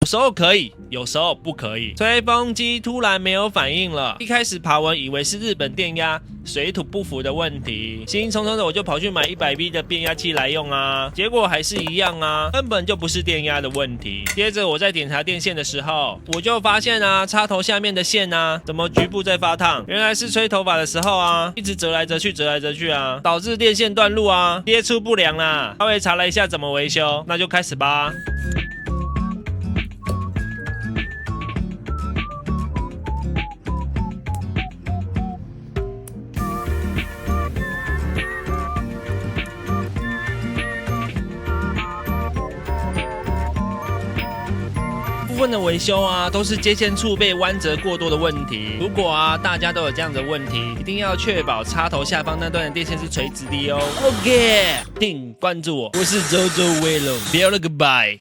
有时候可以，有时候不可以。吹风机突然没有反应了，一开始爬文以为是日本电压水土不服的问题，兴冲冲的我就跑去买100V 的变压器来用啊，结果还是一样啊，根本就不是电压的问题。接着我在检查电线的时候，我就发现啊，插头下面的线啊，怎么局部在发烫？原来是吹头发的时候啊，一直折来折去，折来折去啊，导致电线断路啊，接触不良啦。稍微查了一下怎么维修，那就开始吧。部分的维修啊，都是接线处被弯折过多的问题。如果啊，大家都有这样的问题，一定要确保插头下方那段的电线是垂直的哦。OK， 请关注我，我是周周威龙，不要了个拜。